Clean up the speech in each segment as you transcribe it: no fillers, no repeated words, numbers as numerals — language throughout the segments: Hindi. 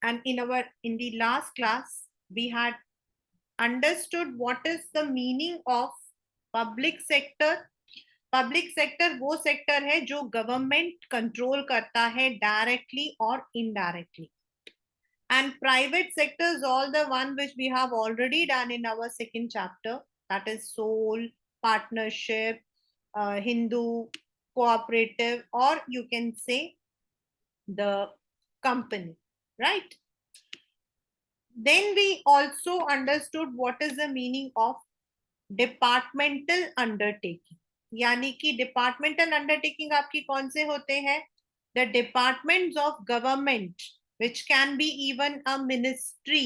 And in the last class, we had understood what is the meaning of public sector. Public sector वो सेक्टर है जो गवर्नमेंट कंट्रोल करता है डायरेक्टली और indirectly. And private sector is all the one which we have already done in our second chapter, that is soul, partnership, Hindu, cooperative, or you can say the company, right? Then we also understood what is the meaning of departmental undertaking. यानी कि डिपार्टमेंटल अंडरटेकिंग आपकी कौन से होते हैं? The departments of government which can be even a ministry,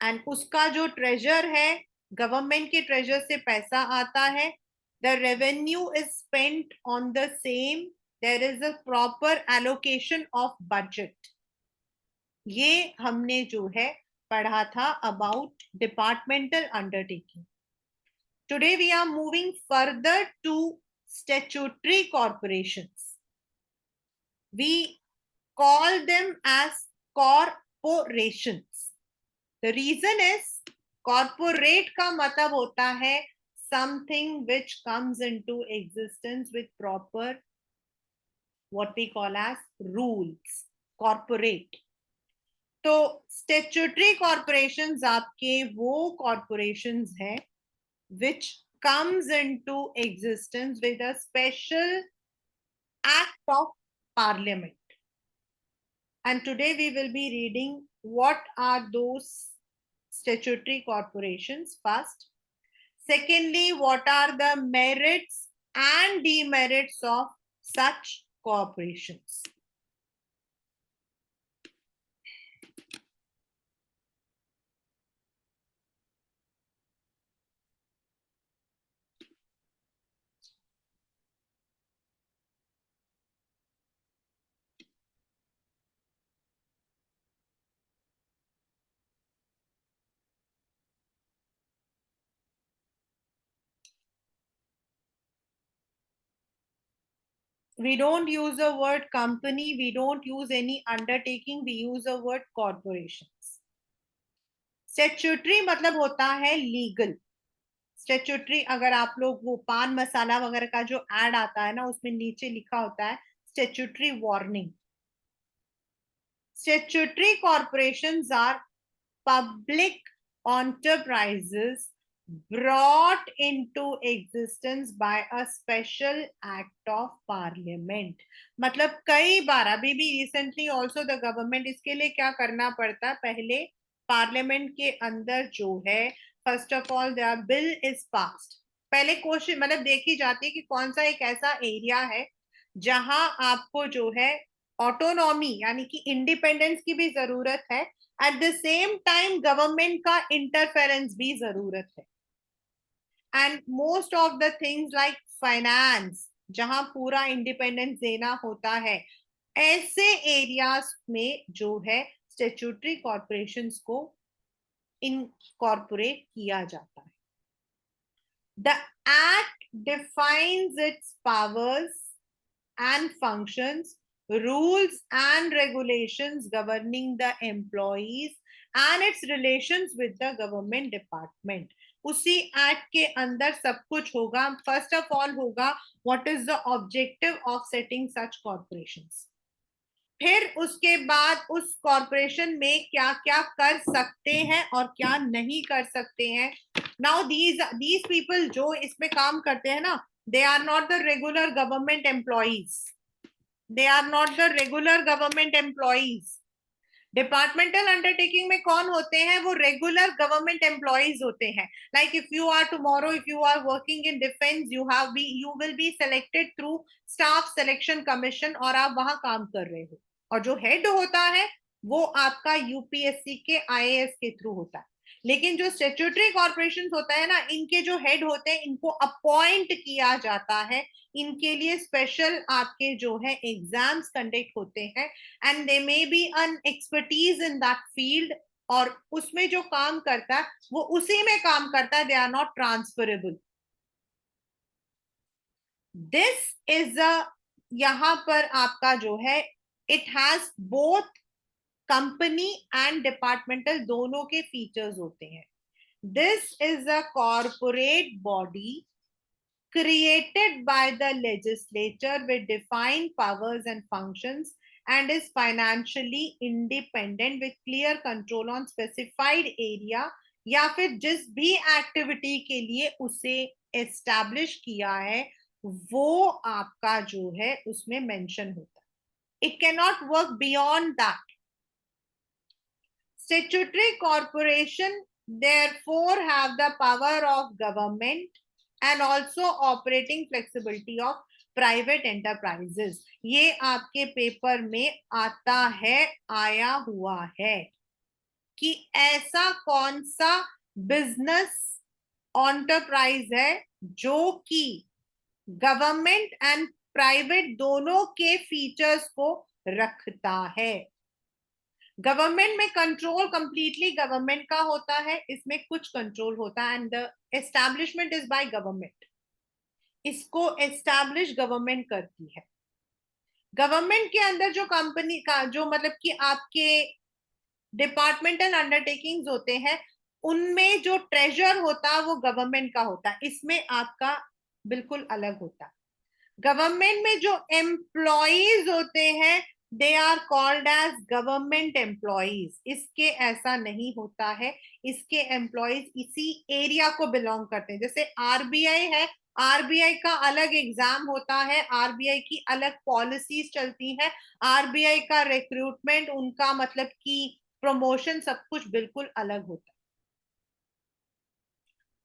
and उसका जो ट्रेजर है, गवर्नमेंट के ट्रेजर से पैसा आता है, the revenue is spent on the same, there is a proper allocation of budget. ये हमने जो है पढ़ा था about departmental undertaking. Today we are moving further to statutory corporations. We call them as corporations. The reason is corporate का मतलब होता है something which comes into existence with proper what we call as rules. Corporate. तो statutory corporations आपके वो corporations हैं which comes into existence with a special act of parliament. And today we will be reading what are those statutory corporations first. Secondly, what are the merits and demerits of such corporations. We don't use the word company, we don't use any undertaking, we use the word corporations. Statutory मतलब होता है legal. स्टेचुटरी, अगर आप लोग वो पान मसाला वगैरह का जो एड आता है ना, उसमें नीचे लिखा होता है statutory warning. Statutory corporations are public enterprises brought into existence by a special act of parliament. मतलब कई बार अभी भी रिसेंटली ऑल्सो द गवर्नमेंट इसके लिए क्या करना पड़ता है, पहले पार्लियामेंट के अंदर जो है first of all the bill is passed. पहले कोशिश मतलब देखी जाती है कि कौन सा एक ऐसा एरिया है जहां आपको जो है ऑटोनॉमी यानी कि इंडिपेंडेंस की भी जरूरत है, eight the same time government का इंटरफेरेंस भी जरूरत है. And most of the things like finance जहां पूरा इंडिपेंडेंस देना होता है, ऐसे एरियाज में जो है स्टेचुटरी कॉर्पोरेशंस को इनकॉर्पोरेट किया जाता है. The act defines its powers and functions, rules and regulations governing the employees and its relations with the government department. उसी एक्ट के अंदर सब कुछ होगा. फर्स्ट ऑफ ऑल होगा what is the objective of setting such corporations. फिर उसके बाद उस कॉर्पोरेशन में क्या क्या कर सकते हैं और क्या नहीं कर सकते हैं. नाउ दीज पीपल जो इसमें काम करते हैं ना, they are not the regular government employees. They are not the regular government employees. Departmental undertaking में कौन होते हैं? वो रेगुलर गवर्नमेंट एम्प्लॉइज होते हैं. Like if you are tomorrow, if you are working in defence, you will be selected through staff selection commission और आप वहां काम कर रहे हो. और जो हेड होता है वो आपका यूपीएससी के आईएएस के थ्रू होता है. लेकिन जो स्टेट्यूटरी कॉर्पोरेशन होता है ना, इनके जो हेड होते हैं इनको अपॉइंट किया जाता है. इनके लिए स्पेशल आपके जो है एग्जाम्स कंडक्ट होते हैं and they may be an expertise in that field. और उसमें जो काम करता है वो उसी में काम करता है. They are not transferable. This is a, यहां पर आपका जो है it has both company and departmental दोनों के फीचर्स होते हैं. This is a corporate body created by the legislature with defined powers and functions and is financially independent with clear control on specified area या फिर जिस भी एक्टिविटी के लिए उसे एस्टैब्लिश किया है वो आपका जो है उसमें मेंशन होता है. It can not work beyond that. Statutory corporation therefore have the power of government and also operating flexibility of private enterprises. ये आपके पेपर में आता है, आया हुआ है कि ऐसा कौन सा बिजनेस एंटरप्राइज है जो कि गवर्नमेंट एंड प्राइवेट दोनों के फीचर्स को रखता है. गवर्नमेंट में कंट्रोल कंप्लीटली गवर्नमेंट का होता है, इसमें कुछ कंट्रोल होता है and the establishment is by government. इसको एस्टैब्लिश गवर्नमेंट करती है. गवर्नमेंट के अंदर जो कंपनी का जो मतलब कि आपके डिपार्टमेंटल अंडरटेकिंग्स होते हैं उनमें जो ट्रेजर होता है वो गवर्नमेंट का होता है. इसमें आपका बिल्कुल अलग होता है. गवर्नमेंट में जो एम्प्लॉइज होते हैं they are called as government employees. इसके ऐसा नहीं होता है. इसके एम्प्लॉइज इसी एरिया को बिलोंग करते हैं. जैसे आरबीआई है, आरबीआई का अलग एग्जाम होता है, आरबीआई की अलग पॉलिसीज चलती है, आरबीआई का रिक्रूटमेंट, उनका मतलब कि प्रमोशन सब कुछ बिल्कुल अलग होता है.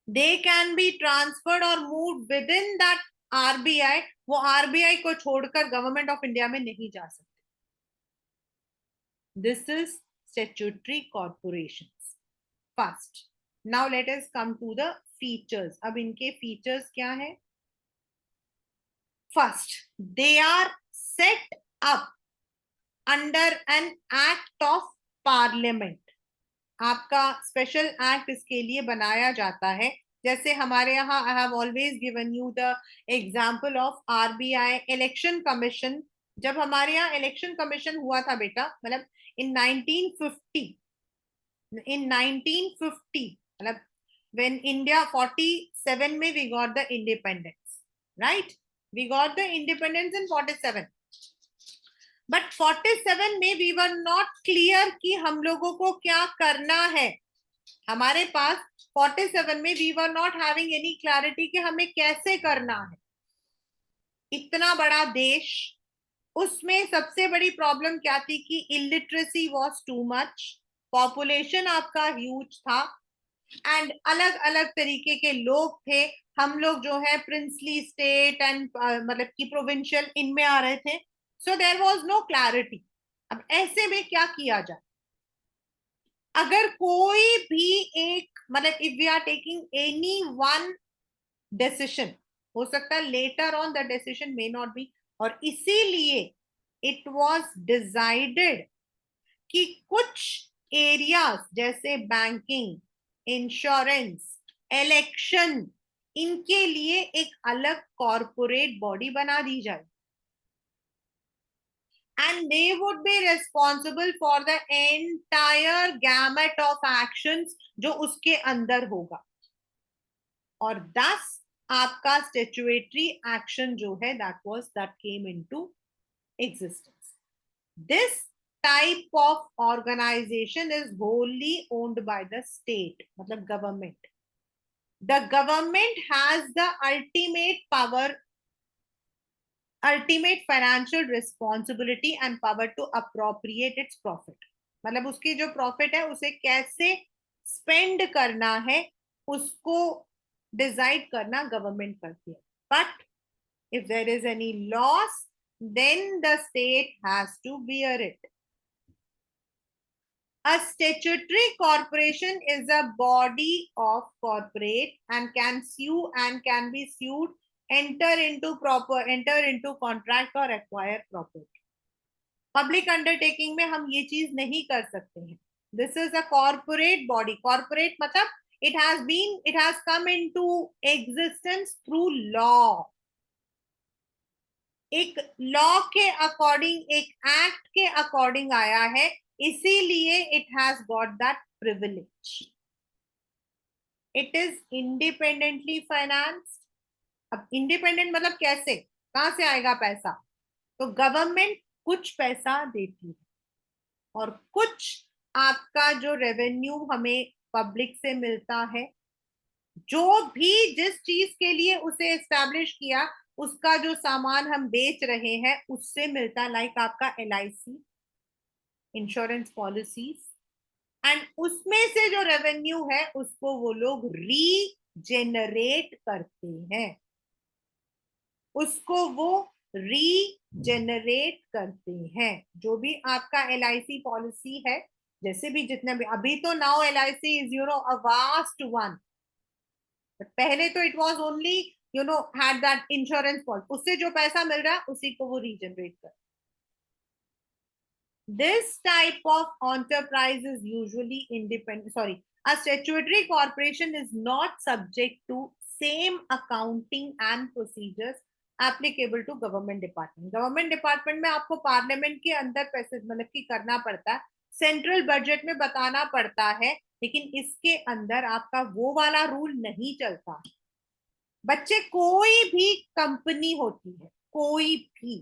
दे कैन बी ट्रांसफर्ड और move within that RBI. वो आरबीआई को छोड़कर गवर्नमेंट ऑफ इंडिया में नहीं जा सकते. This is statutory corporations. First, now let us come to the features. अब इनके फीचर्स क्या है? First, they are set up under an act of parliament. आपका स्पेशल एक्ट इसके लिए बनाया जाता है. जैसे हमारे यहाँ I have always given you the example of RBI election commission. जब हमारे यहाँ इलेक्शन कमीशन हुआ था बेटा, मतलब इन 1950 मतलब when India 47 में we got the independence, right? We got the independence in 47. But 47 में वी वर नॉट क्लियर कि हम लोगों को क्या करना है. हमारे पास 47 में we were not having any clarity कि हमें कैसे करना है. इतना बड़ा देश, उसमें सबसे बड़ी प्रॉब्लम क्या थी कि illiteracy was too much. Population आपका ह्यूज था एंड अलग अलग तरीके के लोग थे. हम लोग जो है प्रिंसली स्टेट एंड मतलब कि प्रोविंशियल इनमें आ रहे थे. So there was no clarity. अब ऐसे में क्या किया जाए? अगर कोई भी एक मतलब if we are taking any one decision, हो सकता है later on the decision may not be, और इसीलिए इट वाज डिसाइडेड कि कुछ एरियाज जैसे बैंकिंग, इंश्योरेंस, इलेक्शन, इनके लिए एक अलग कॉर्पोरेट बॉडी बना दी जाए and they would be responsible for the entire gamut of actions जो उसके अंदर होगा. और 10 आपका स्टैट्यूटरी एक्शन जो है that came into existence. This type of organization is wholly owned by the state, मतलब government. The government has the ultimate financial responsibility and power to appropriate its profit. मतलब उसकी जो प्रॉफिट है उसे कैसे स्पेंड करना है उसको डिसाइड करना गवर्नमेंट करती है. But if there is any loss then the state has to bear it. A statutory corporation is a body of corporate and can sue and can be sued, enter into contract or acquire property. Public undertaking में हम ये चीज नहीं कर सकते हैं. This is a corporate body. Corporate मतलब it has come into existence through law. एक लॉ के अकॉर्डिंग, एक एक्ट के अकॉर्डिंग आया है इसीलिए it has got that privilege. It is independently financed. अब इंडिपेंडेंट मतलब कैसे, कहां से आएगा पैसा? तो गवर्नमेंट कुछ पैसा देती है और कुछ आपका जो रेवेन्यू हमें पब्लिक से मिलता है, जो भी जिस चीज के लिए उसे एस्टैब्लिश किया, उसका जो सामान हम बेच रहे हैं उससे मिलता, लाइक आपका LIC, इंश्योरेंस पॉलिसीज. एंड उसमें से जो रेवेन्यू है उसको वो लोग रीजेनरेट करते हैं, उसको वो रीजेनरेट करते हैं. जो भी आपका LIC पॉलिसी है, जैसे भी जितने भी, अभी तो now LIC is a vast one. पहले तो it was only had that insurance policy, उससे जो पैसा मिल रहा है उसी को वो रीजनरेट कर. This type of enterprise is usually independent. Sorry, a statutory corporation is not subject to same accounting and procedures applicable to government department. Government department में आपको पार्लियामेंट के अंदर पैसे मतलब कि करना पड़ता है, सेंट्रल बजट में बताना पड़ता है, लेकिन इसके अंदर आपका वो वाला रूल नहीं चलता. बच्चे, कोई भी कंपनी होती है, कोई भी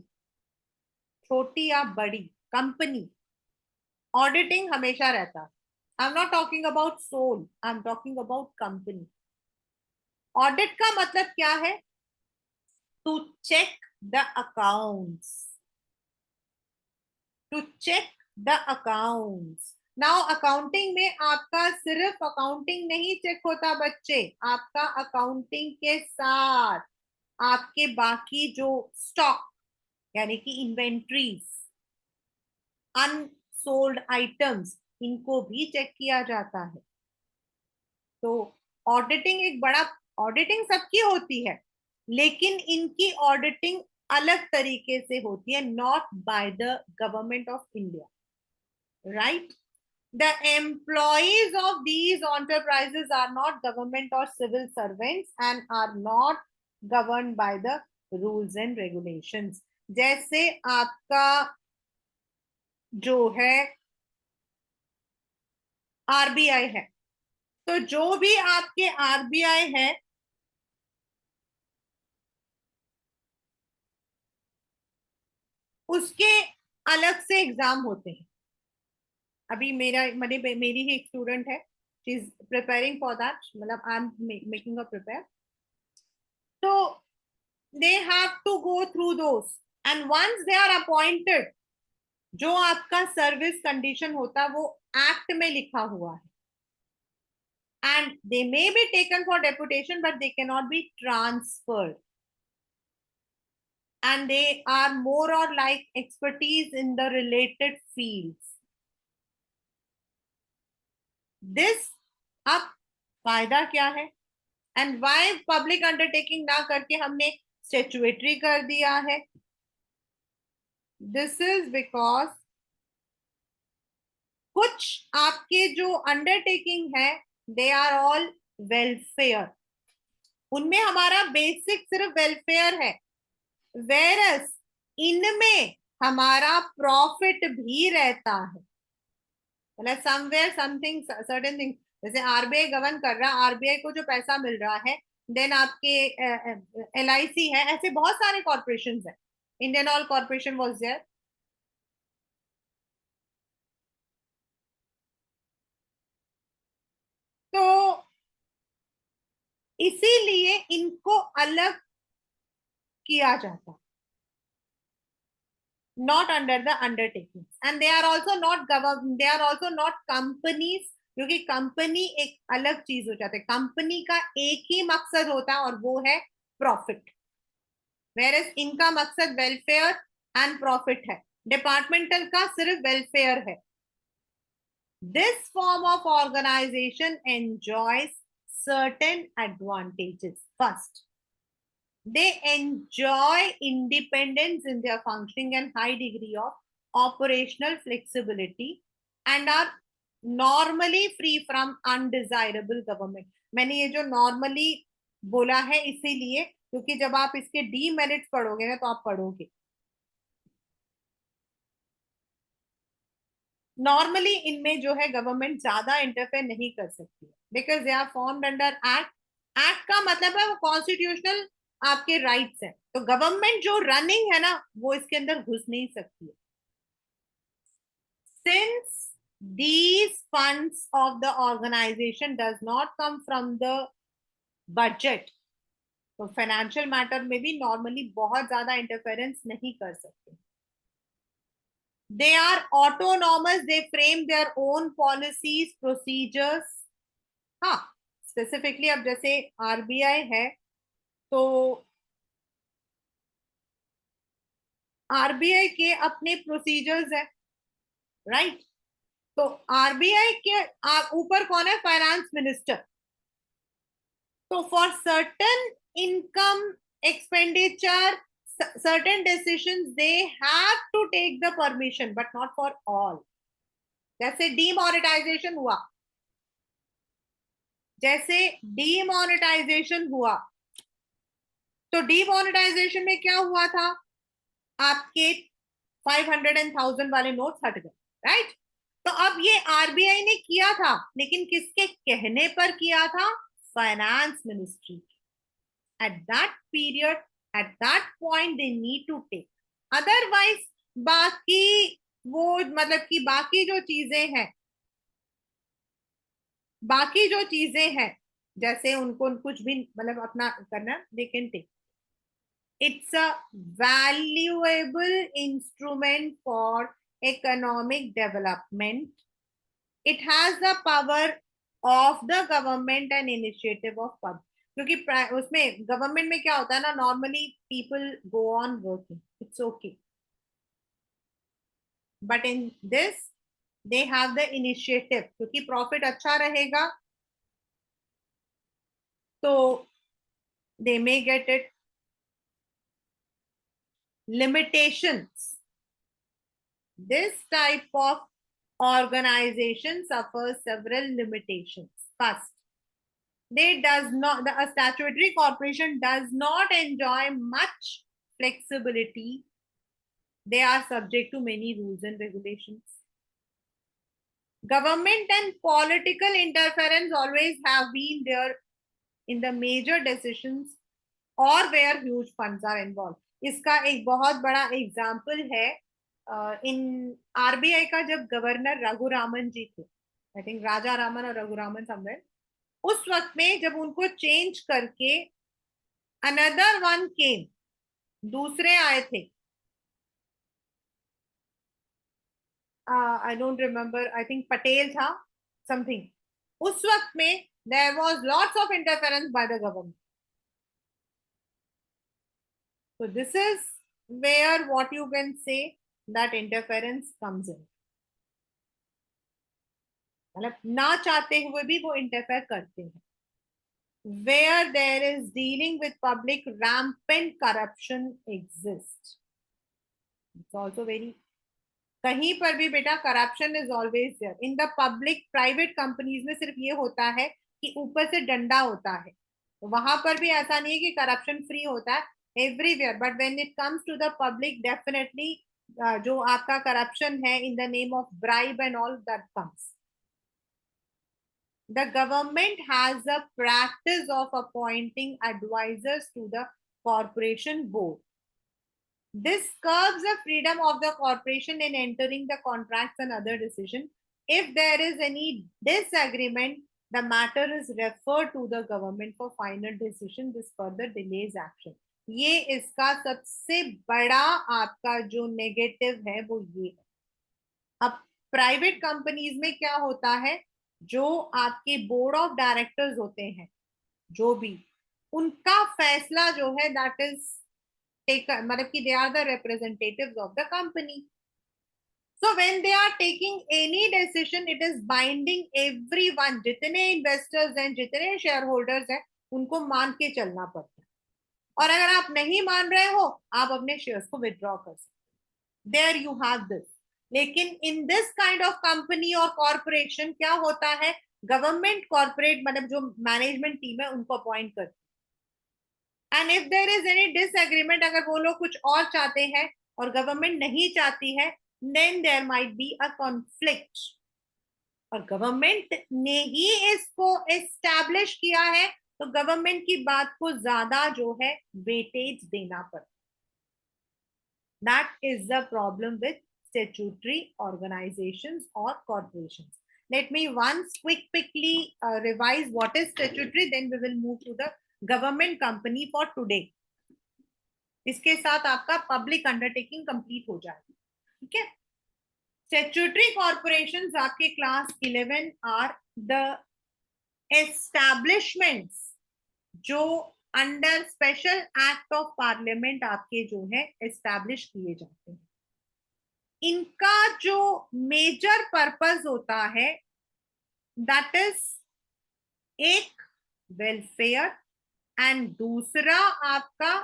छोटी या बड़ी कंपनी, ऑडिटिंग हमेशा रहता है. I am not talking about sole, I am talking about company. Audit का मतलब क्या है? To check the accounts, to check the accounts. Now accounting में आपका सिर्फ अकाउंटिंग नहीं चेक होता बच्चे, आपका अकाउंटिंग के साथ आपके बाकी जो स्टॉक यानी कि इन्वेंट्रीज, अनसोल्ड आइटम्स, इनको भी चेक किया जाता है. तो ऑडिटिंग एक बड़ा, ऑडिटिंग सबकी होती है, लेकिन इनकी ऑडिटिंग अलग तरीके से होती है, not bye the government of India, right? The employees of these enterprises are not government or civil servants and are not governed by the rules and regulations. जैसे आपका जो है RBI है, तो जो भी आपके RBI है, उसके अलग से एग्जाम होते हैं. अभी मेरी ही एक स्टूडेंट है, she is preparing for that, मतलब I am making a prepare. तो they have to go through those, and once they are appointed, जो आपका सर्विस कंडीशन होता है वो एक्ट में लिखा हुआ है. And they may be taken for deputation but they can not be transferred. And they are more or like expertise in the related fields. This, अब फायदा क्या है, एंड वाई पब्लिक अंडरटेकिंग ना करके हमने स्टेचुएटरी कर दिया है? दिस इज बिकॉज कुछ आपके जो अंडरटेकिंग है, दे आर ऑल वेलफेयर, उनमें हमारा बेसिक सिर्फ वेलफेयर है. वेरस इनमें हमारा प्रॉफिट भी रहता है, मतलब समवेयर समथिंग सर्टेन थिंग. जैसे RBI गवर्न कर रहा है, RBI को जो पैसा मिल रहा है, देन आपके LIC है, ऐसे बहुत सारे कॉर्पोरेशन है. Indian oil corporation was there. तो इसीलिए इनको अलग किया जाता, not under the undertakings, and they are also not government, they are also not companies, क्योंकि कंपनी एक अलग चीज हो जाता है. कंपनी का एक ही मकसद होता है और वो है प्रॉफिट, वेरएस इनका मकसद वेलफेयर एंड प्रॉफिट है. डिपार्टमेंटल का सिर्फ वेलफेयर है. This form of organisation enjoys certain advantages. First, they enjoy independence in their functioning and high degree of operational flexibility and are normally free from undesirable government. मैंने ये जो normally बोला है इसीलिए क्योंकि जब आप इसके डीमेरिट्स पढ़ोगे ना तो आप पढ़ोगे. नॉर्मली इनमें जो है गवर्नमेंट ज्यादा इंटरफेयर नहीं कर सकती है, because they are formed under act. Act का मतलब है वो कॉन्स्टिट्यूशनल आपके राइट्स है, तो गवर्नमेंट जो रनिंग है ना वो इसके अंदर घुस नहीं सकती है। Since these funds of the organization does not come from the budget, तो फाइनेंशियल मैटर में भी नॉर्मली बहुत ज्यादा इंटरफेरेंस नहीं कर सकते। They are autonomous, they frame their own policies procedures. हाँ, स्पेसिफिकली अब जैसे आरबीआई है, तो आरबीआई के अपने प्रोसीजर्स है, राइट। तो आरबीआई के ऊपर कौन है? Finance minister. So for certain income expenditure, certain decisions, they have to take the permission, but not for all. जैसे डीमोनेटाइजेशन हुआ, जैसे डीमोनेटाइजेशन हुआ, तो डीमोनेटाइजेशन में क्या हुआ था? आपके 500 एंड 1000 वाले नोट्स हट गए, राइट। तो अब ये आरबीआई ने किया था, लेकिन किसके कहने पर किया था? Finance ministry. at that period, at that point they need to take, otherwise बाकी वो मतलब कि बाकी जो चीजें हैं जैसे उनको कुछ भी मतलब अपना करना, they can take। It's a valuable instrument for economic development. It has the power of the government and initiative of public, क्योंकि उसमें गवर्नमेंट में क्या होता है ना, normally people go on working, it's okay, but in this they have the initiative, क्योंकि प्रॉफिट अच्छा रहेगा तो they may get it. limitations, this type of organization suffers several limitations. First, they does not the a statutory corporation does not enjoy much flexibility. They are subject to many rules and regulations. Government and political interference always have been there in the major decisions or where huge funds are involved. इसका एक बहुत बड़ा एग्जाम्पल है इन आरबीआई का, जब गवर्नर रघुरामन जी थे, आई थिंक राजा रामन और रघुरामन समवेयर, उस वक्त में जब उनको चेंज करके अनदर वन केम, दूसरे आए थे, I don't remember, I think Patel था समथिंग, उस वक्त में there was lots of interference by the government. So this is where what you can say that interference comes in, मतलब ना चाहते हुए भी वो इंटरफेयर करते हैं। Where there is dealing with public, rampant corruption exists. It's also very, कहीं पर भी बेटा corruption is always there in the public. Private companies में सिर्फ ये होता है कि ऊपर से डंडा होता है, तो वहां पर भी ऐसा नहीं है कि करप्शन फ्री होता है everywhere, but when it comes to the public definitely जो आपका करप्शन है in the name of bribe and all that comes. The government has a practice of appointing advisors to the corporation board. This curbs the freedom of the corporation in entering the contracts and other decisions. If there is any disagreement, the matter is referred to the government for final decision. This further delays action. ये इसका सबसे बड़ा आपका जो नेगेटिव है वो ये है। अब प्राइवेट कंपनीज में क्या होता है, जो आपके बोर्ड ऑफ डायरेक्टर्स होते हैं, जो भी उनका फैसला जो है दैट इज टेकन, मतलब कि they are the representatives of the company. So when they are taking any decision it is binding everyone, जितने इन्वेस्टर्स हैं, जितने शेयर होल्डर्स हैं, उनको मान के चलना पड़ता है। और अगर आप नहीं मान रहे हो, आप अपने शेयर्स को विड्रॉ कर सकते, देयर यू हैव दिस। लेकिन in this kind of company और कॉर्पोरेशन क्या होता है, गवर्नमेंट कॉर्पोरेट मतलब जो मैनेजमेंट टीम है उनको अपॉइंट करती है, and if there is any disagreement, अगर वो लोग कुछ और चाहते हैं और गवर्नमेंट नहीं चाहती है, then there might be a conflict. और गवर्नमेंट ने ही इसको एस्टैब्लिश किया है, तो गवर्नमेंट की बात को ज्यादा जो है वेटेज देना पड़ता. That is the problem with statutory organizations or corporations. Let me once quickly revise what is statutory, then we will move to the government company for today. इसके साथ आपका पब्लिक अंडरटेकिंग कंप्लीट हो जाएगा. ठीक है. स्टैट्यूटरी कॉर्पोरेशंस आपके क्लास 11 आर द एस्टैब्लिशमेंट्स जो under special act of parliament आपके जो है एस्टैब्लिश किए जाते हैं. इनका जो मेजर पर्पस होता है दैट इज एक वेलफेयर एंड दूसरा आपका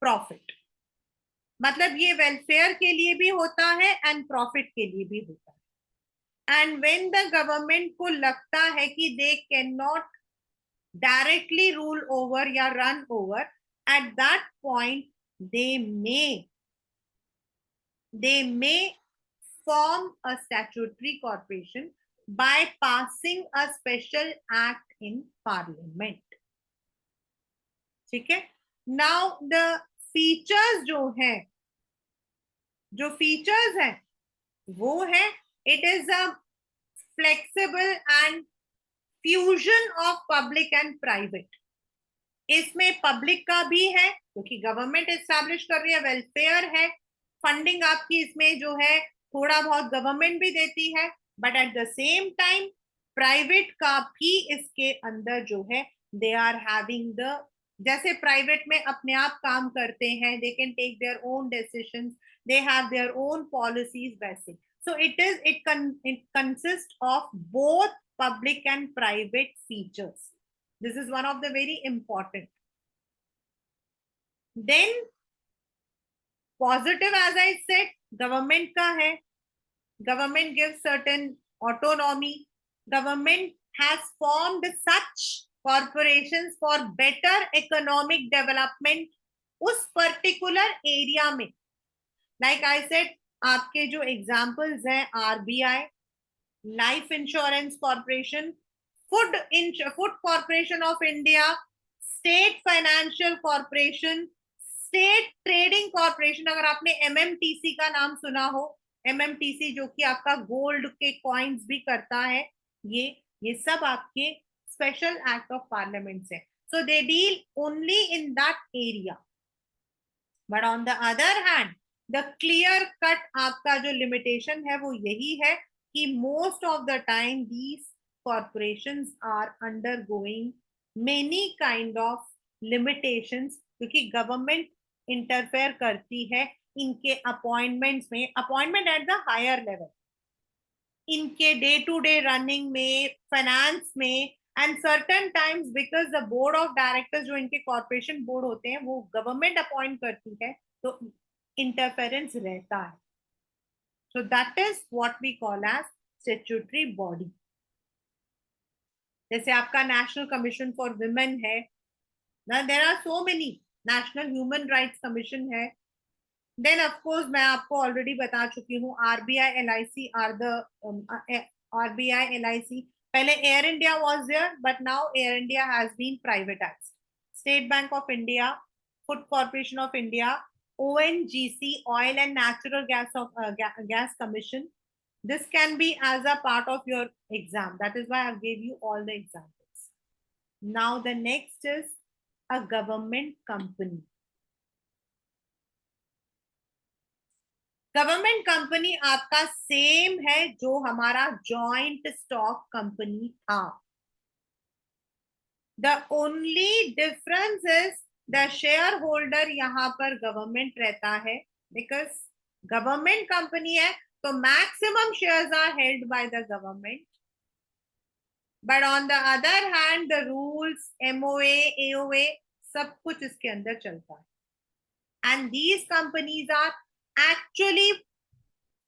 प्रॉफिट. मतलब ये वेलफेयर के लिए भी होता है एंड प्रॉफिट के लिए भी होता है. एंड व्हेन द गवर्नमेंट को लगता है कि they can not directly rule over या run over, at that point they may form a statutory corporation by passing a special act in parliament. ठीक है. Now the features जो features हैं वो है it is a flexible and fusion of public and private. इसमें पब्लिक का भी है क्योंकि गवर्नमेंट एस्टैब्लिश कर रही है, वेलफेयर है, फंडिंग आपकी इसमें जो है थोड़ा बहुत गवर्नमेंट भी देती है, but at the same time private का भी इसके अंदर जो है दे आर हैविंग द, जैसे प्राइवेट में अपने आप काम करते हैं, they can take their own decisions, they have their own policies, वैसे. So it consists of both public and private features. This is one of the very important. Then positive, as I said, government का है. Government gives certain autonomy. Government has formed such corporations for better economic development उस particular area में. Like I said, आपके जो examples हैं RBI, Life Insurance Corporation, Food Corporation of India, State Financial Corporation, State Trading Corporation. अगर आपने MMTC का नाम सुना हो, MMTC जो कि आपका गोल्ड के कॉइन्स भी करता है, ये सब आपके स्पेशल एक्ट ऑफ पार्लियामेंट से. So they deal only in that area. But on the other hand the clear cut आपका जो लिमिटेशन है वो यही है कि most of the time these corporations are undergoing many kind of limitations क्योंकि गवर्नमेंट इंटरफेयर करती है इनके अपॉइंटमेंट्स में, appointment at the higher level, इनके डे टू डे रनिंग में, फाइनेंस में, and certain times because the board of directors जो इनके कॉर्पोरेशन बोर्ड होते हैं वो गवर्नमेंट अपॉइंट करती है, तो इंटरफेरेंस रहता है. So that is what we call as statutory body. जैसे आपका नेशनल कमीशन फॉर विमेन है ना, there are so many, national human rights commission है. देन ऑफ कोर्स मैं आपको ऑलरेडी बता चुकी हूँ RBI LIC are the RBI LIC. पहले Air India was there but now Air India has been privatised. State Bank of India, Food Corporation of India, ONGC, Oil and Natural Gas Commission. This can be as a part of your exam. That is why I gave you all the examples. Now the next is a government company. Government company आपका सेम है जो हमारा जॉइंट स्टॉक कंपनी था. The only difference is the share holder यहाँ पर गवर्नमेंट रहता है, बिकॉज गवर्नमेंट कंपनी है तो maximum shares are held by the government. But on the other hand the rules, MOA, AOA सब कुछ इसके अंदर चलता है. And these companies are actually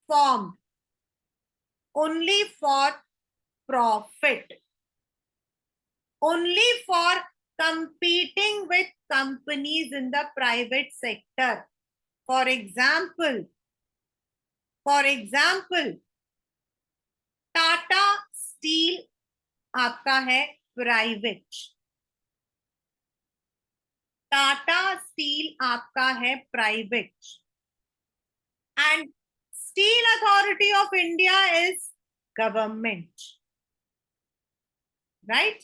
formed only for profit, only for competing with companies in the private sector. For example, for example, Tata steel आपका है प्राइवेट, टाटा स्टील आपका है private, and steel authority of India is government, right?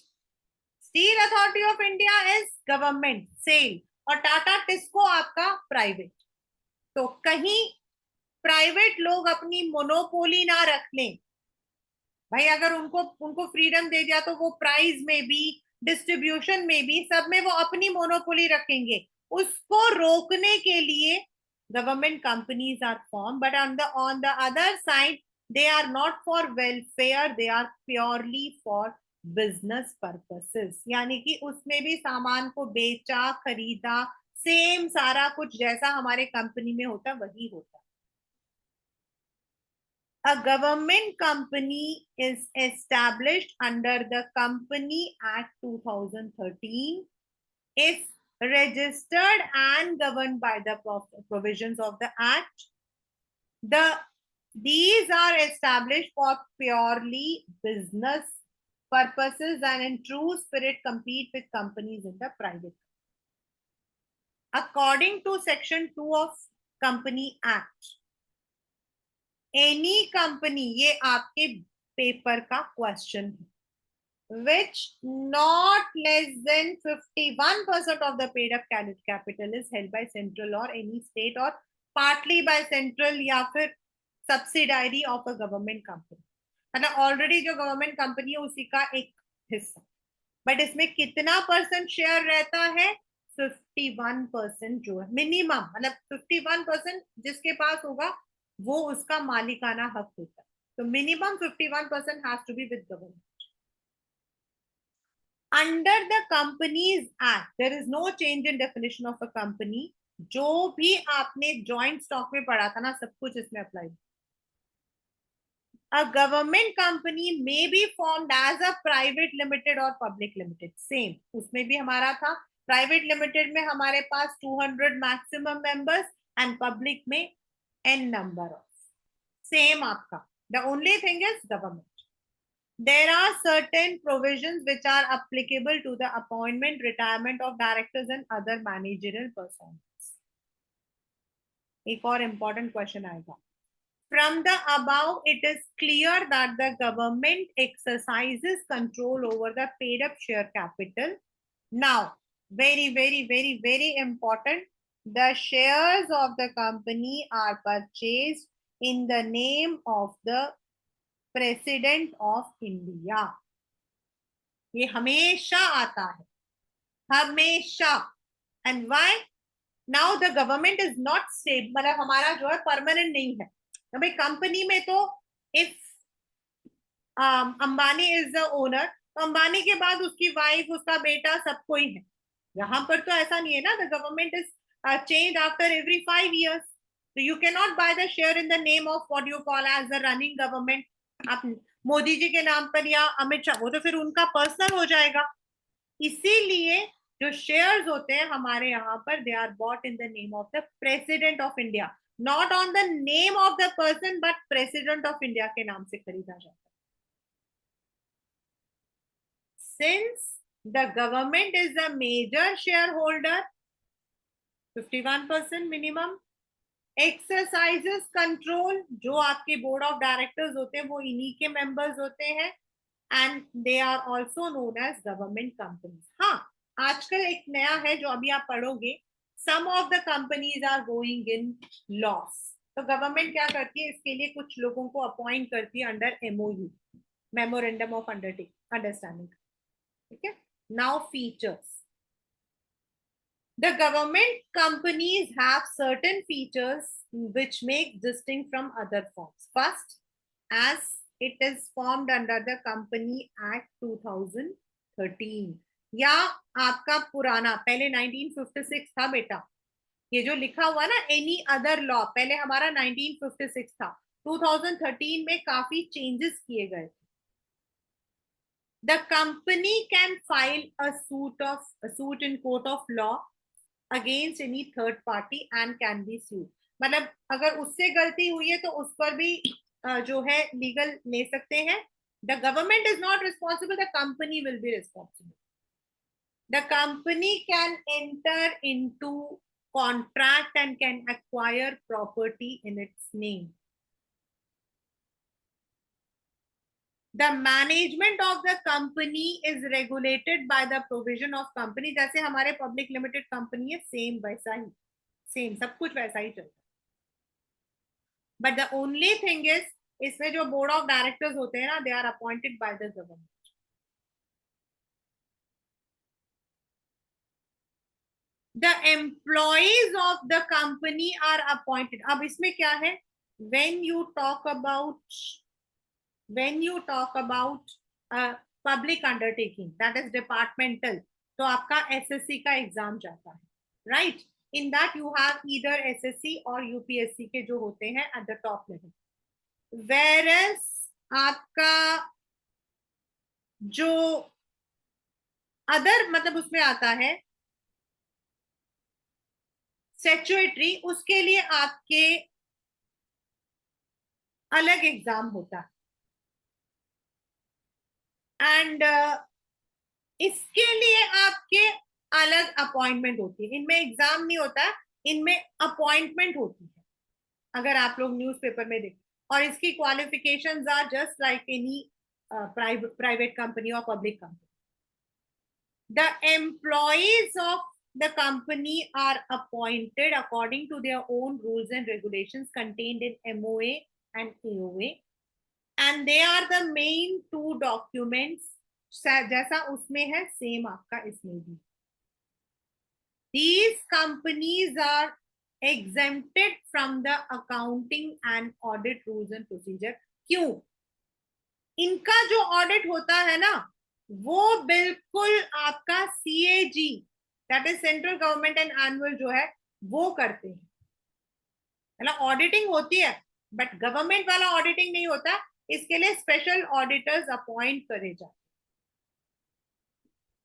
Steel authority of India is government SAIL, और टाटा टिस्को आपका प्राइवेट। तो कहीं प्राइवेट लोग अपनी मोनोपोली ना रख लें भाई, अगर उनको उनको फ्रीडम दे दिया तो वो प्राइस में भी, डिस्ट्रीब्यूशन में भी, सब में वो अपनी मोनोपोली रखेंगे। उसको रोकने के लिए government companies are form, but on the other side they are not for welfare, they are purely for business purposes. यानी कि उसमें भी सामान को बेचा खरीदा, सेम सारा कुछ जैसा हमारे कंपनी में होता वही होता। A government company is established under the Company Act 2013, is registered and governed by the provisions of the Act. These are established for purely business purposes and in true spirit compete with companies in the private. According to Section 2 of Company Act, any company, ये आपके पेपर का क्वेश्चन है, which not less than 51% of the paid up capital is held by central or any state or partly by central या फिर subsidiary of a government company. मतलब ऑलरेडी जो गवर्नमेंट कंपनी है उसी का एक हिस्सा, बट इसमें कितना परसेंट शेयर रहता है? 51% जो है मिनिमम, मतलब 51% जिसके पास होगा वो उसका मालिकाना हक होता है। तो minimum 51% has to be with government. Under the companies act there is no change in definition of a company. जो भी आपने जॉइंट स्टॉक में पढ़ा था ना, सब कुछ इसमें apply. A government company may be formed as a private limited or public limited, same उसमें भी हमारा था। प्राइवेट लिमिटेड में हमारे पास 200 मैक्सिमम मेंबर्स एंड पब्लिक में n नंबर ऑफ, सेम आपका। The only thing is government, there are certain provisions which are applicable to the appointment, retirement of directors and other managerial persons। एक और important question आएगा। From the above, it is clear that the government exercises control over the paid up share capital. Now, very, very, very, very important, the shares of the company are purchased in the name of the President of India. ये हमेशा आता है, हमेशा। And why? Now the government is not stable, मतलब हमारा जो है परमानेंट नहीं है। तो भाई कंपनी में तो if Ambani is the owner, तो अंबानी के बाद उसकी वाइफ, उसका बेटा, सब कोई है। यहाँ पर तो ऐसा नहीं है ना, the government is change after every 5 years, so you cannot buy the share in the name of what you call as the running government। आप मोदी जी के नाम पर या अमित शाह, वो तो फिर उनका पर्सनल हो जाएगा। इसीलिए जो शेयर्स होते हैं हमारे यहाँ पर, they are bought in the name of the president of India, not on the name of the person, but president of India के नाम से खरीदा जाता है। Since the government is a major shareholder, 51% minimum, exercises control, जो आपके बोर्ड ऑफ डायरेक्टर्स होते हैं वो इन्हीं के मेंबर्स होते हैं, and they are also known as government companies. हाँ, आजकल एक नया है जो अभी आप पढ़ोगे, some of the companies are going in loss, तो गवर्नमेंट क्या करती है, इसके लिए कुछ लोगों को अपॉइंट करती है under MOU, memorandum of understanding. ठीक है, now features. The government companies have certain features which make distinct from other forms. First, as it is formed under the Company Act 2013, या आपका पुराना पहले 1956 था बेटा, ये जो लिखा हुआ ना एनी अदर लॉ, पहले हमारा 1956 था, 2013 में काफी चेंजेस किए गए। The company can file a suit in court of law against any third party and can be sued। मतलब अगर उससे गलती हुई है तो उस पर भी जो है लीगल ले सकते हैं. The government is not responsible, the company will be responsible. The company can enter into contract and can acquire property in its name. The management of the company is regulated by the provision of company. जैसे हमारे पब्लिक लिमिटेड कंपनी है, सेम वैसा ही, सेम सब कुछ वैसा ही चलता है. But the only thing is, इसमें जो बोर्ड ऑफ डायरेक्टर्स होते हैं ना, they are appointed by the government. The employees of the company are appointed. अब इसमें क्या है, when you talk about public undertaking, that is departmental, तो आपका एसएससी का एग्जाम जाता है, right. In that you have either SSC और यूपीएससी के जो होते हैं at the top level. Whereas आपका जो अदर मतलब उसमें आता है स्टैट्यूटरी, उसके लिए आपके अलग एग्जाम होता है. एंड इसके लिए आपके अलग अपॉइंटमेंट होती है. इनमें एग्जाम नहीं होता, इनमें अपॉइंटमेंट होती है, अगर आप लोग न्यूज़पेपर में देखें. और इसकी qualifications are just like any private company और public company. The employees of the company are appointed according to their own rules and regulations contained in MOA and AOA, and they are the main two documents. जैसा उसमें है सेम आपका इसमें भी. These companies are exempted from the accounting and audit rules and procedure. क्यों? इनका जो ऑडिट होता है ना, वो बिल्कुल आपका CAG, that is central government and annual जो है वो करते हैं. मतलब ऑडिटिंग होती है, बट गवर्नमेंट वाला ऑडिटिंग नहीं होता. इसके लिए स्पेशल ऑडिटर्स अपॉइंट करे जाते.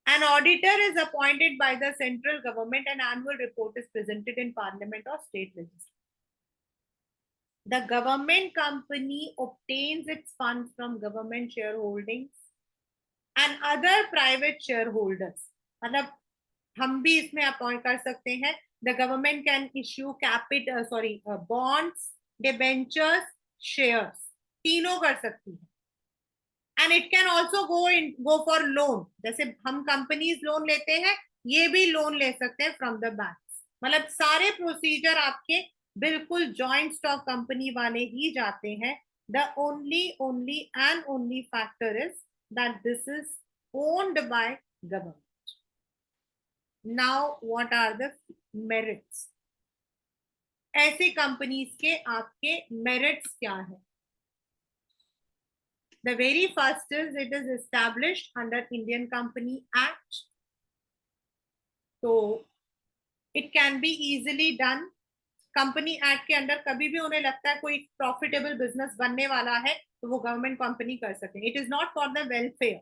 An auditor is appointed by the central government and annual report is presented in parliament or state legislature. The government company obtains its funds from government shareholdings and other private shareholders. मतलब हम भी इसमें अपॉइंट कर सकते हैं. The government can issue bonds, debentures, shares, तीनों कर सकती है. And it can also go for loan. जैसे हम कंपनीज लोन लेते हैं, ये भी लोन ले सकते हैं फ्रॉम द बैंक. मतलब सारे प्रोसीजर आपके बिल्कुल जॉइंट स्टॉक कंपनी वाले ही जाते हैं. The only factor is that this is owned by government. Now what are the merits? ऐसी कंपनीज के आपके मेरिट्स क्या है? The very first is it is established under Indian Company Act. So it can be easily done. Company act के अंडर कभी भी उन्हें लगता है कोई प्रॉफिटेबल बिजनेस बनने वाला है तो वो गवर्नमेंट कंपनी कर सकते हैं. It is not for the welfare.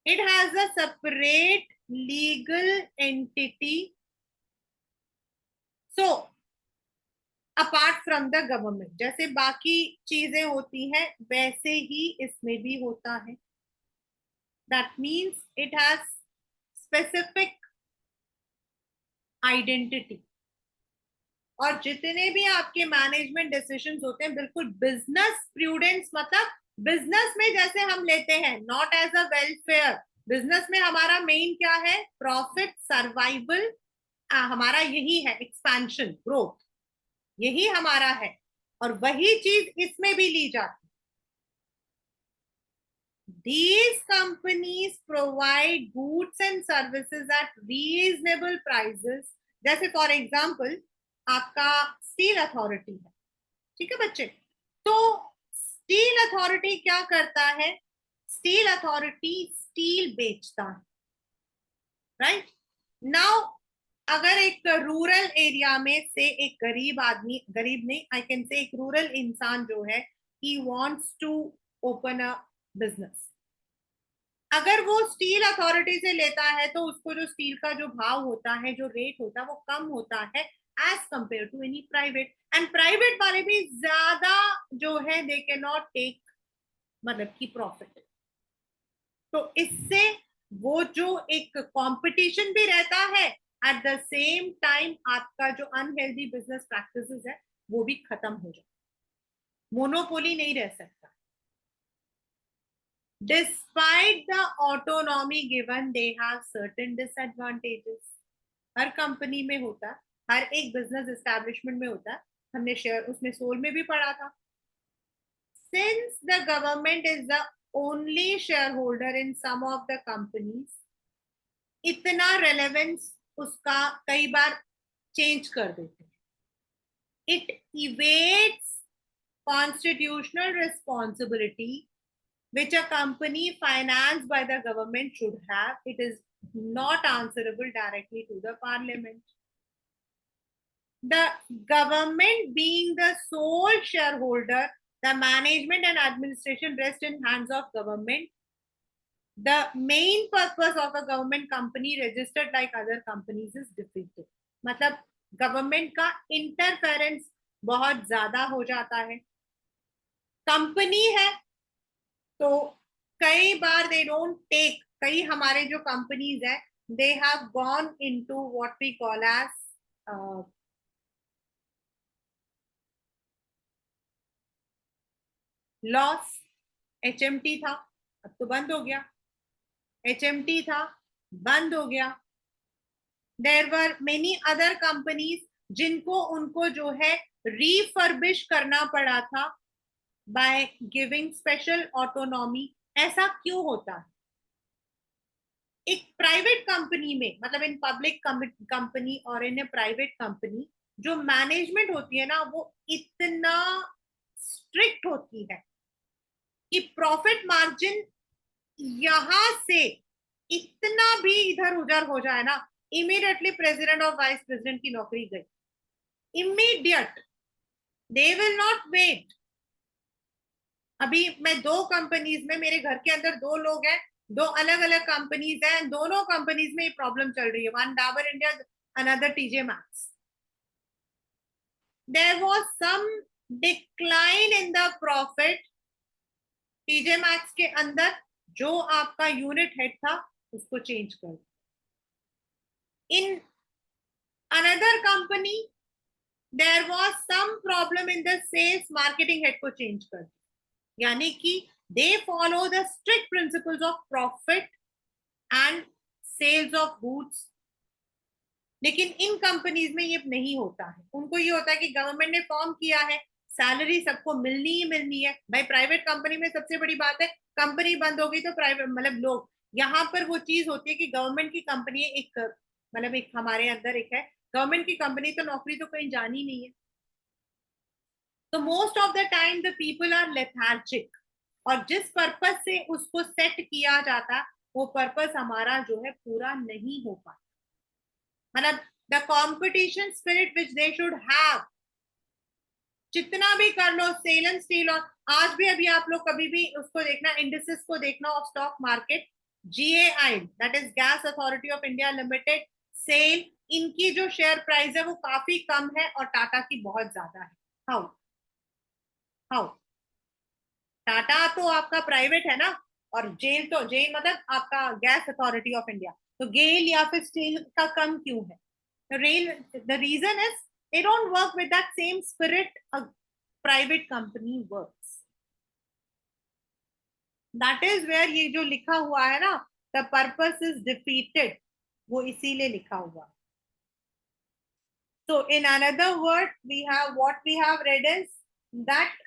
It has a separate legal entity. So apart from the government, जैसे बाकी चीजें होती हैं वैसे ही इसमें भी होता है. That means it has specific identity. और जितने भी आपके मैनेजमेंट डिसीजंस होते हैं बिल्कुल बिजनेस प्रूडेंस, मतलब बिजनेस में जैसे हम लेते हैं, not as a welfare. Business में हमारा मेन क्या है? Profit, survival. हमारा यही है, एक्सपेंशन, ग्रोथ, यही हमारा है. और वही चीज इसमें भी ली जाती. These companies provide goods and services at reasonable prices. जैसे फॉर एग्जाम्पल आपका स्टील अथॉरिटी है, ठीक है बच्चे. तो स्टील अथॉरिटी क्या करता है? स्टील अथॉरिटी स्टील बेचता है, राइट. नाउ अगर एक रूरल एरिया में से एक गरीब आदमी, गरीब नहीं, आई कैन से एक रूरल इंसान जो है, he wants to open a business. अगर वो स्टील अथॉरिटी से लेता है तो उसको जो स्टील का जो भाव होता है, जो रेट होता है, वो कम होता है as compared to any private. And private वाले भी ज्यादा जो है they cannot take मतलब की प्रॉफिट। तो इससे वो जो एक कंपटीशन भी रहता है, एट द सेम टाइम आपका जो अनहेल्दी बिजनेस प्रैक्टिसेस है वो भी खत्म हो जाए, मोनोपोली नहीं रह सकता। Despite the autonomy given they have certain disadvantages. Her company में होता है, हर एक बिजनेस एस्टैब्लिशमेंट में होता है, हमने शेयर उसमें सोल में भी पढ़ा था। Since the government is the only shareholder in some of the companies, इतना रेलेवेंस उसका कई बार चेंज कर देते हैं। It evades constitutional responsibility which a company financed by the government should have. It is not answerable directly to the parliament. The government being the sole shareholder, the management and administration rest in hands of government. The main purpose of a government company registered like other companies is defeated. मतलब गवर्नमेंट का इंटरफेरेंस बहुत ज्यादा हो जाता है। कंपनी है तो कई बार दे डोंट टेक, कई हमारे जो कंपनीज है they have gone into what we call as loss. HMT था, अब तो बंद हो गया। एचएमटी था, बंद हो गया। There were many other companies जिनको उनको जो है रीफर्बिश करना पड़ा था बाय गिविंग स्पेशल ऑटोनॉमी। ऐसा क्यों होता है? एक प्राइवेट कंपनी में, मतलब इन पब्लिक कंपनी और इन प्राइवेट कंपनी, जो मैनेजमेंट होती है ना वो इतना स्ट्रिक्ट होती है कि प्रॉफिट मार्जिन यहां से इतना भी इधर उधर हो जाए ना, इमीडिएटली प्रेसिडेंट और वाइस प्रेसिडेंट की नौकरी गई, immediate. They will not wait. अभी मैं दो कंपनीज में, मेरे घर के अंदर दो लोग हैं, दो अलग अलग कंपनीज हैं, दोनों कंपनीज में ये प्रॉब्लम चल रही है, one Dabur India, another TJ Maxx. There was some decline in the profit TJ Maxx के अंदर, जो आपका यूनिट हेड था उसको चेंज कर। In another company there was some problem in the sales, marketing head को चेंज कर। यानी कि they follow the strict principles of profit and sales of goods. लेकिन इन कंपनीज में ये नहीं होता है। उनको ये होता है कि गवर्नमेंट ने फॉर्म किया है, सैलरी सबको मिलनी ही मिलनी है। भाई प्राइवेट कंपनी में सबसे बड़ी बात है, कंपनी बंद होगी तो प्राइवेट मतलब लोग, यहाँ पर वो चीज होती है कि गवर्नमेंट की कंपनी एक मतलब एक हमारे अंदर एक है गवर्नमेंट की कंपनी, तो नौकरी तो कहीं जानी नहीं है। तो most of the time the people are lethargic, और जिस पर्पस से उसको सेट किया जाता वो पर्पस हमारा जो है पूरा नहीं हो पाता। मतलब the competition spirit which they should have, जितना भी कर लो सेल एंड स्टील। और आज भी अभी आप लोग कभी भी उसको देखना, इंडिसेस को देखना of stock market, GAI that is gas authority of India limited, SAIL, इनकी जो शेयर प्राइस है वो काफी कम है और टाटा की बहुत ज्यादा है। हाउ हाउ टाटा तो आपका प्राइवेट है ना, और जेल तो जेल मतलब आपका गैस अथॉरिटी ऑफ इंडिया, तो गेल या फिर स्टील का कम क्यों है? The reason is they don't work with that same spirit a private company works. That is where ये जो लिखा हुआ है ना, the purpose is defeated, वो इसीलिए लिखा हुआ। So in another word, we have what we have read is that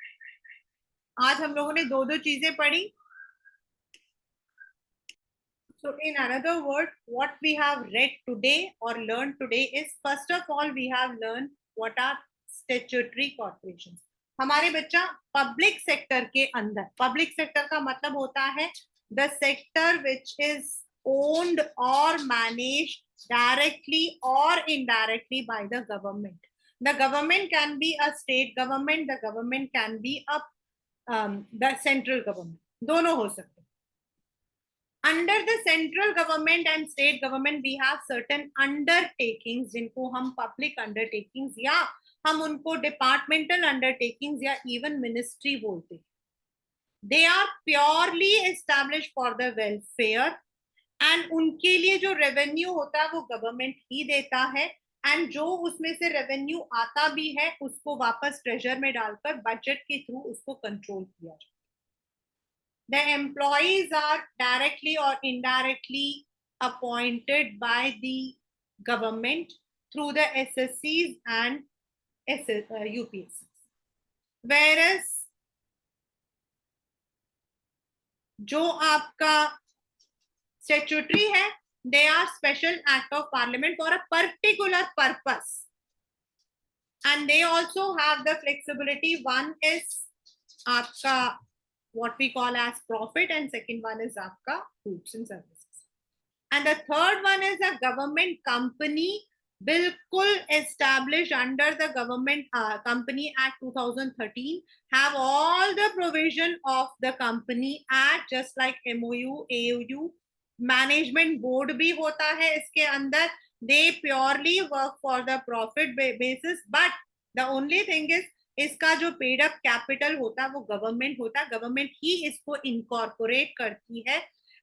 आज हम लोगों ने दो दो चीजें पढ़ी। So in another word, what we have read today or learned today is, first of all, we have learned what are statutory corporations. हमारे बच्चा पब्लिक सेक्टर के अंदर, पब्लिक सेक्टर का मतलब होता है the sector which is owned or managed directly or indirectly by the government. The government can be a state government, the government can be a the central government, दोनों हो सकते हैं। Under the central government and state government we have certain undertakings, जिनको हम पब्लिक अंडरटेकिंग्स या हम उनको डिपार्टमेंटल अंडरटेकिंग्स या इवन मिनिस्ट्री बोलते हैं. They are purely establish for the welfare, and उनके लिए जो रेवेन्यू होता है वो गवर्नमेंट ही देता है, एंड जो उसमें से रेवेन्यू आता भी है उसको वापस ट्रेजर में डालकर बजट के थ्रू उसको कंट्रोल किया जाता है. The employees are directly or indirectly appointed by the government through the SSCs and UPSCs. Whereas जो आपका statutory है, they are special act of parliament for a particular purpose. And they also have the flexibility. One is आपका what we call as profit, and second one is आपका goods and services, and the third one is a government company बिल्कुल established under the government company act 2013, have all the provision of the company act, just like MOU, AOU, management board भी होता है इसके अंदर. They purely work for the profit basis, but the only thing is इसका जो पेड अप कैपिटल होता है वो गवर्नमेंट होता है, गवर्नमेंट ही इसको इनकॉर्पोरेट करती है,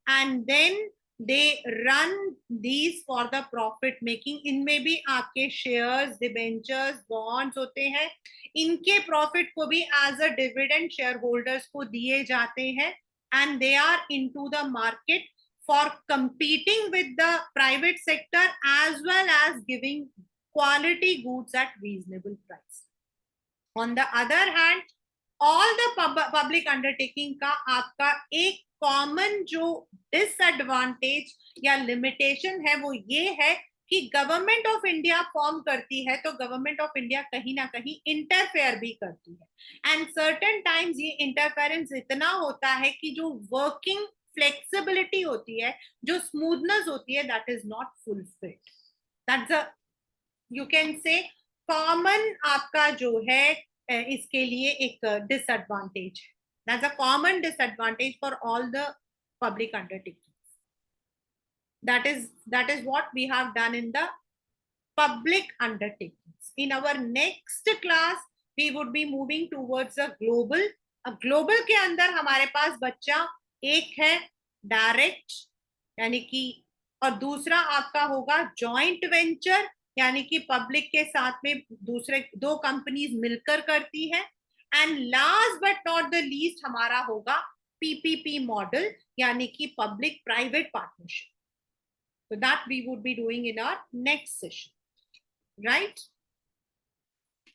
and then they run these for the profit making. इनमें भी आपके शेयर्स, डिबेंचर्स, बॉन्ड्स होते हैं. इनके प्रॉफिट को भी as a dividend shareholders को दिए जाते हैं, and they are into the market for competing with the private sector as well as giving quality goods at reasonable price. On the other hand, all the public undertaking का आपका एक कॉमन जो डिसएडवांटेज या लिमिटेशन है वो ये है कि गवर्नमेंट ऑफ इंडिया फॉर्म करती है तो गवर्नमेंट ऑफ इंडिया कहीं ना कहीं इंटरफेयर भी करती है, एंड सर्टेन टाइम्स ये इंटरफेरेंस इतना होता है कि जो वर्किंग फ्लेक्सिबिलिटी होती है, जो स्मूथनेस होती है, that is not fulfilled. That's a, you can say common आपका जो है इसके लिए एक डिसएडवांटेज है. That's a common disadvantage for all the public undertakings. That is what we have done in the public undertakings. In our next class, we would be moving towards a global. A global के अंदर हमारे पास बच्चा एक है डायरेक्ट, यानी कि, और दूसरा आपका होगा जॉइंट वेंचर, यानी कि पब्लिक के साथ में दूसरे दो कंपनीज मिलकर करती है, and last but not the least हमारा होगा पीपीपी मॉडल, यानी कि public private partnership. So that we would be doing in our next session, right?